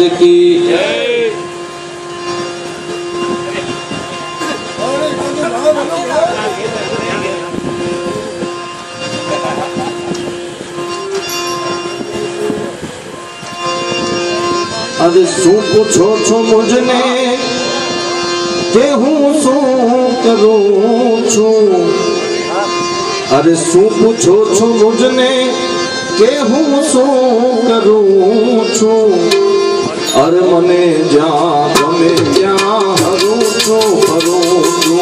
महाराज की। अरे शू पूछो छो मुझने के हूँ शू करूँ छू। अरे शू पूछो छो मुझने के हूँ शू करूँ छू। अरे मने जा गमे जा हरू छू करूँ छू।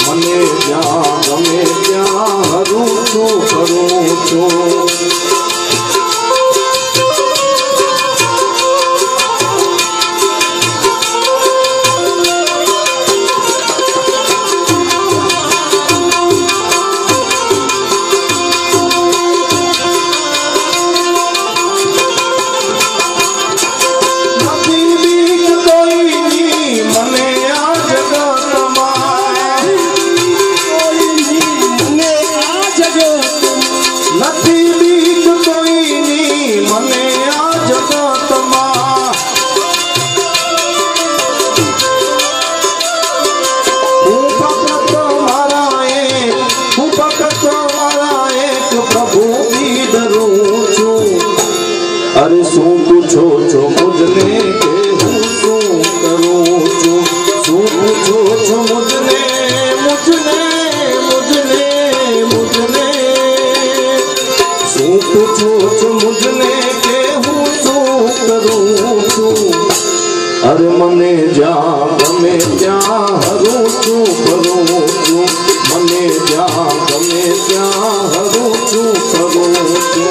मने जा गमे जा हरू छू करूँ छू। अरे शू पूछो छो मुझने के हूँ शू करूँ छू। शू पूछो छो मुझने मुझने मुझने मुझने। शू पूछो छो मुझने के हूँ शू करूँ छू। अरे मने जा गमे जा हरू छू करूँ छू। मने जा गमे जा हरू छू करूँ छू।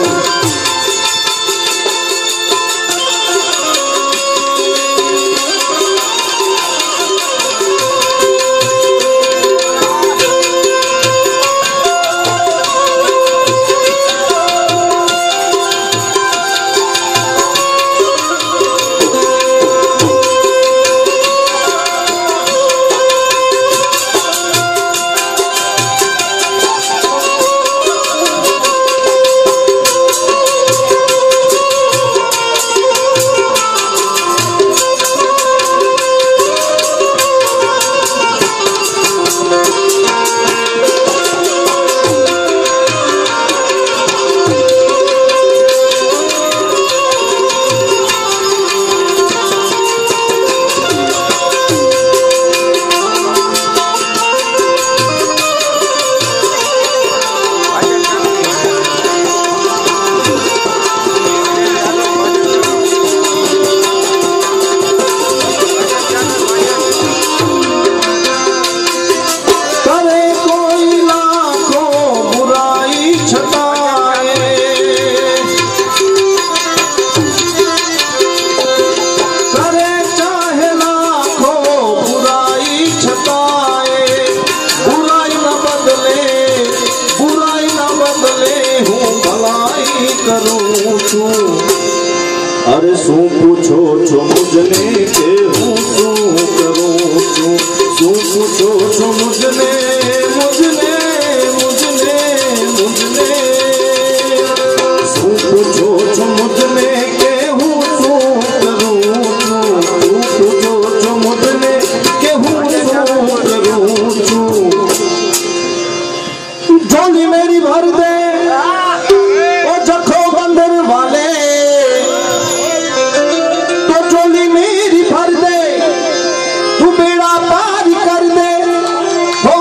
अरे शू पूछो छो मुझने के हूँ शू करूँ छू। शू पूछो छो मुझने मुझने मुझने मुझने। शू पूछो छो मुझने के हूँ शू करूँ छू। शू पूछो छो मुझने के हूँ शू करूँ छू। झोली मेरी भर दे ओ जखो बंदर वाले। भर दे तू बेड़ा पार कर दे हो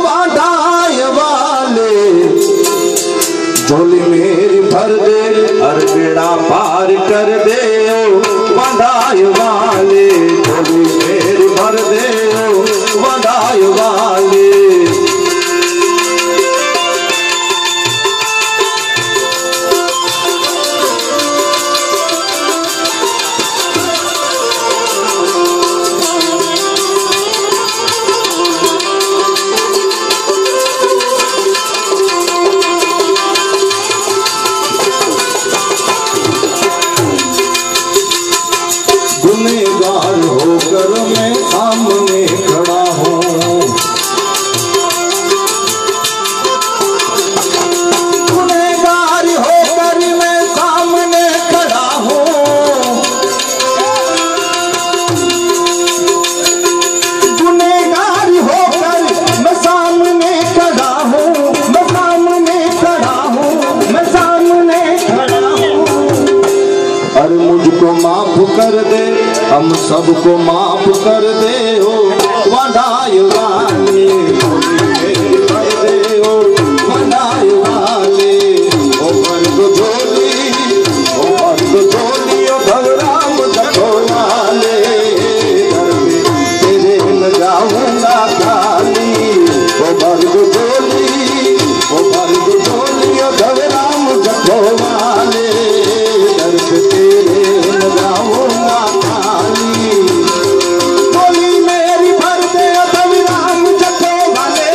कर दे, हम सबको माफ कर दे हो वडाई वाले, झोली मेरी भर दे हो वडाई वाले। ओ भर दो झोली, ओ भर दो झोली, ओ भगराम जखो वाले, घर में तेरे न जाऊंगा खाली। ओ भर दो झोली, ओ भर दो झोली, ओ भगराम जखो वाले, घर पे तेरे न जाऊंगा खाली। झोली मेरी भर दे ओ भगराम जखो वाले,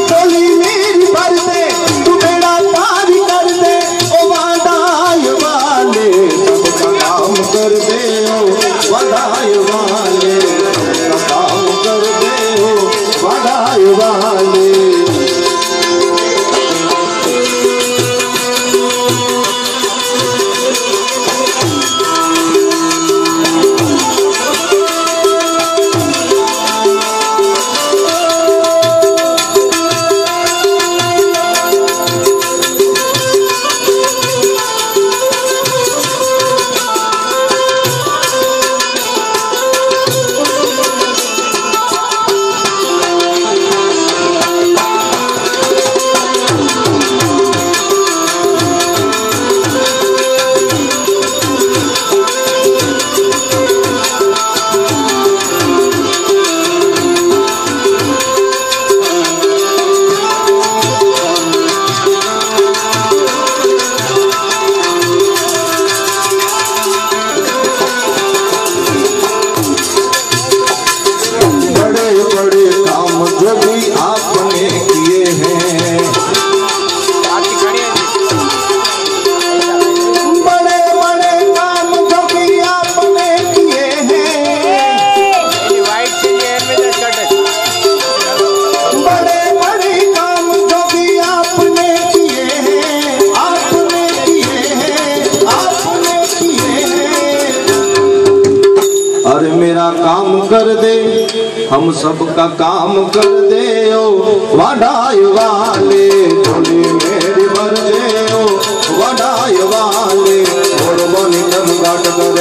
झोली मेरी भर दे, तू मेरा पार कर दे ओ वडाई वाले। सबका काम कर दे ओ वडाई वाले, सबका काम कर दे ओ वडाई वाले। मेरा काम कर दे, हम सबका काम कर दे ओ वडाई वाले। झोली मेरी भर दे ओ वडाई वाले, और बनी जब गाट कर